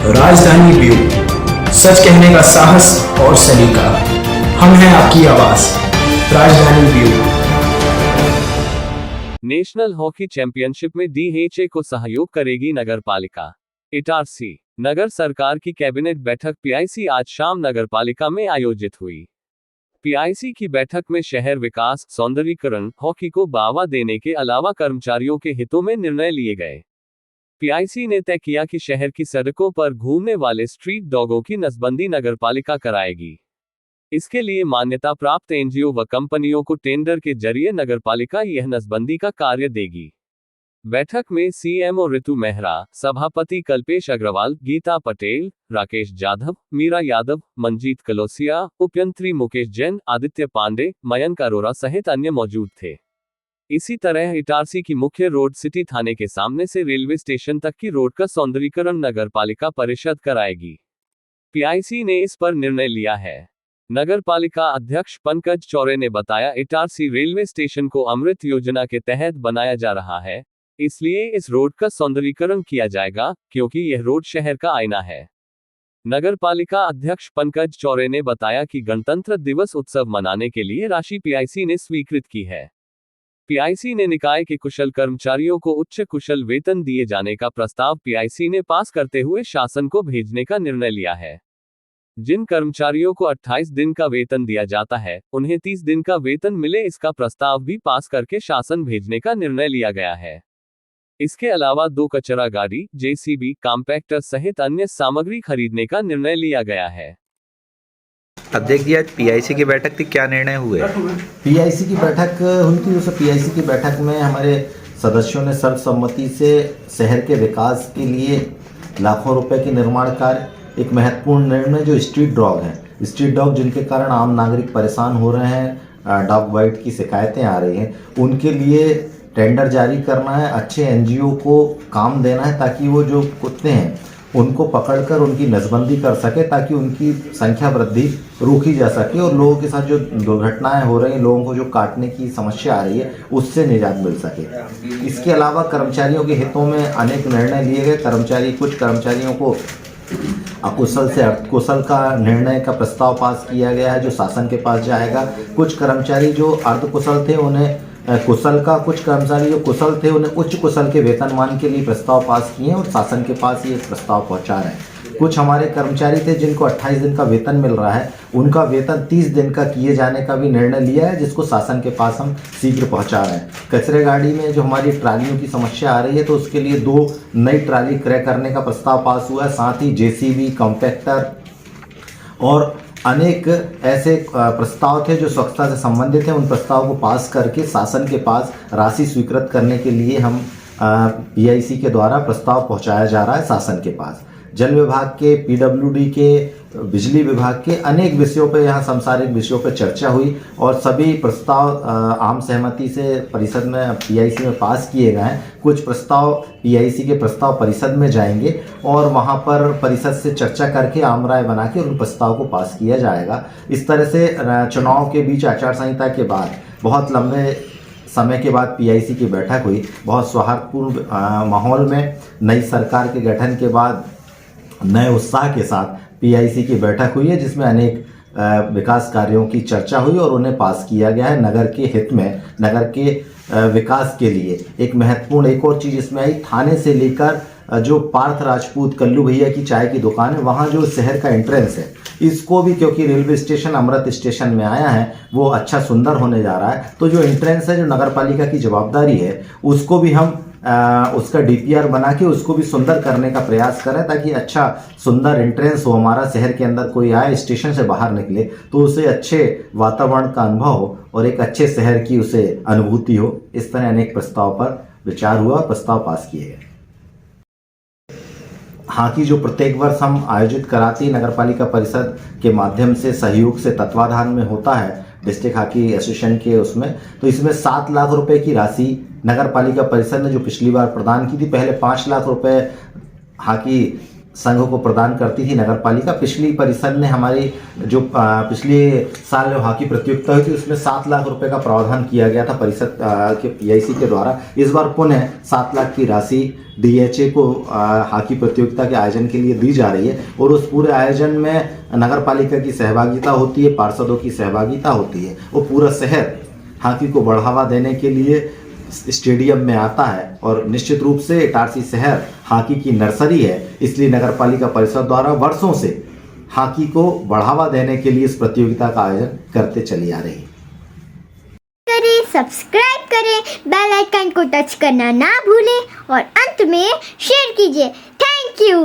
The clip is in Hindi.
राजधानी व्यू, सच कहने का साहस और सलीका। हम हैं आपकी आवाज, राजधानी व्यू। नेशनल हॉकी चैंपियनशिप में डीएचए को सहयोग करेगी नगर पालिका। इटारसी नगर सरकार की कैबिनेट बैठक पीआईसी आज शाम नगर पालिका में आयोजित हुई। पीआईसी की बैठक में शहर विकास, सौंदर्यीकरण, हॉकी को बढ़ावा देने के अलावा कर्मचारियों के हितों में निर्णय लिए गए। पीआईसी ने तय किया कि शहर की सड़कों पर घूमने वाले स्ट्रीट डॉगों की नसबंदी नगर पालिका कराएगी। इसके लिए मान्यता प्राप्त एनजीओ व कंपनियों को टेंडर के जरिए नगर पालिका यह नसबंदी का कार्य देगी। बैठक में सीएमओ ऋतु मेहरा, सभापति कल्पेश अग्रवाल, गीता पटेल, राकेश जाधव, मीरा यादव, मंजीत कलोसिया, उपयंत्री मुकेश जैन, आदित्य पांडे, मयंक अरोरा सहित अन्य मौजूद थे। इसी तरह इटारसी की मुख्य रोड सिटी थाने के सामने से रेलवे स्टेशन तक की रोड का सौंदर्यीकरण नगर पालिका परिषद कराएगी। पीआईसी ने इस पर निर्णय लिया है। नगर पालिका अध्यक्ष पंकज चौरे ने बताया, इटारसी रेलवे स्टेशन को अमृत योजना के तहत बनाया जा रहा है, इसलिए इस रोड का सौंदर्यीकरण किया जाएगा, क्योंकि यह रोड शहर का आईना है। नगर पालिका अध्यक्ष पंकज चौरे ने बताया कि गणतंत्र दिवस उत्सव मनाने के लिए राशि पीआईसी ने स्वीकृत की है। पीआईसी ने निकाय के कुशल कर्मचारियों को उच्च कुशल वेतन दिए जाने का प्रस्ताव पीआईसी ने पास करते हुए शासन को भेजने का निर्णय लिया है। जिन कर्मचारियों को 28 दिन का वेतन दिया जाता है, उन्हें 30 दिन का वेतन मिले, इसका प्रस्ताव भी पास करके शासन भेजने का निर्णय लिया गया है। इसके अलावा 2 कचरा गाड़ी, जेसीबी, कॉम्पैक्टर सहित अन्य सामग्री खरीदने का निर्णय लिया गया है। अध्यक्ष जी, आज पीआईसी की बैठक थी, क्या निर्णय हुए? पीआईसी की बैठक हुई थी। उस पीआईसी की बैठक में हमारे सदस्यों ने सर्वसम्मति से शहर के विकास के लिए लाखों रुपए के निर्माण कार्य, एक महत्वपूर्ण निर्णय जो स्ट्रीट डॉग हैं, स्ट्रीट डॉग जिनके कारण आम नागरिक परेशान हो रहे हैं, डॉग बाइट की शिकायतें आ रही हैं, उनके लिए टेंडर जारी करना है, अच्छे एनजीओ को काम देना है ताकि वो जो कुत्ते हैं उनको पकड़कर उनकी नसबंदी कर सके, ताकि उनकी संख्या वृद्धि रोकी जा सके और लोगों के साथ जो दुर्घटनाएं हो रही हैं, लोगों को जो काटने की समस्या आ रही है, उससे निजात मिल सके। इसके अलावा कर्मचारियों के हितों में अनेक निर्णय लिए गए। कुछ कर्मचारियों को अकुशल से अर्धकुशल का निर्णय का प्रस्ताव पास किया गया है, जो शासन के पास जाएगा। कुछ कर्मचारी जो अर्धकुशल थे उन्हें कुशल का, कुछ कर्मचारी जो कुशल थे उन्हें उच्च कुशल के वेतनमान के लिए प्रस्ताव पास किए और शासन के पास ये प्रस्ताव पहुंचा रहे हैं। कुछ हमारे कर्मचारी थे जिनको 28 दिन का वेतन मिल रहा है, उनका वेतन 30 दिन का किए जाने का भी निर्णय लिया है, जिसको शासन के पास हम शीघ्र पहुंचा रहे हैं। कचरे गाड़ी में जो हमारी ट्रालियों की समस्या आ रही है, तो उसके लिए 2 नई ट्राली क्रय करने का प्रस्ताव पास हुआ है। साथ ही जेसीबी, कॉम्पैक्टर और अनेक ऐसे प्रस्ताव थे जो स्वच्छता से संबंधित हैं। उन प्रस्ताव को पास करके शासन के पास राशि स्वीकृत करने के लिए हम पीआईसी के द्वारा प्रस्ताव पहुंचाया जा रहा है शासन के पास। जल विभाग के, पीडब्ल्यूडी के, बिजली विभाग के अनेक विषयों पर, यहाँ सांसारिक विषयों पर चर्चा हुई और सभी प्रस्ताव आम सहमति से परिषद में, पीआईसी में पास किए गए हैं। कुछ प्रस्ताव पीआईसी के प्रस्ताव परिषद में जाएंगे और वहाँ पर परिषद से चर्चा करके आम राय बना के उन प्रस्ताव को पास किया जाएगा। इस तरह से चुनाव के बीच, आचार संहिता के बाद, बहुत लंबे समय के बाद पीआईसी की बैठक हुई। बहुत सौहार्दपूर्ण माहौल में नई सरकार के गठन के बाद नए उत्साह के साथ पीआईसी की बैठक हुई है, जिसमें अनेक विकास कार्यों की चर्चा हुई और उन्हें पास किया गया है नगर के हित में, नगर के विकास के लिए। एक महत्वपूर्ण एक और चीज़ इसमें आई, थाने से लेकर जो पार्थ राजपूत कल्लू भैया की चाय की दुकान है, वहाँ जो शहर का एंट्रेंस है, इसको भी, क्योंकि रेलवे स्टेशन अमृत स्टेशन में आया है, वो अच्छा सुंदर होने जा रहा है, तो जो एंट्रेंस है, जो नगर पालिका की जवाबदारी है, उसको भी हम उसका डीपीआर बना के उसको भी सुंदर करने का प्रयास करें, ताकि अच्छा सुंदर एंट्रेंस हो हमारा। शहर के अंदर कोई आए, स्टेशन से बाहर निकले तो उसे अच्छे वातावरण का अनुभव हो और एक अच्छे शहर की उसे अनुभूति हो। इस तरह अनेक प्रस्ताव पर विचार हुआ, प्रस्ताव पास किए गए। हॉकी जो प्रत्येक वर्ष हम आयोजित कराती नगर पालिका परिषद के माध्यम से, सहयोग से, तत्वाधान में होता है डिस्ट्रिक्ट हॉकी एसोसिएशन के, उसमें तो इसमें 7 लाख रुपए की राशि नगर पालिका परिषद ने जो पिछली बार प्रदान की थी, पहले 5 लाख रुपए हॉकी संघ को प्रदान करती थी नगर पालिका। पिछली परिषद ने हमारी जो पिछले साल जो हॉकी प्रतियोगिता हुई थी उसमें 7 लाख रुपए का प्रावधान किया गया था परिषद के पीआईसी के द्वारा। इस बार पुनः 7 लाख की राशि डीएचए को हॉकी प्रतियोगिता के आयोजन के लिए दी जा रही है और उस पूरे आयोजन में नगर पालिका की सहभागिता होती है, पार्षदों की सहभागिता होती है और पूरा शहर हॉकी को बढ़ावा देने के लिए स्टेडियम में आता है। और निश्चित रूप से इटारसी शहर हॉकी की नर्सरी है, इसलिए नगर पालिका परिषद द्वारा वर्षों से हॉकी को बढ़ावा देने के लिए इस प्रतियोगिता का आयोजन करते चली आ रही है। करें, सब्सक्राइब करें, बेल आइकन को टच करना ना भूलें और अंत में शेयर कीजिए। Thank you.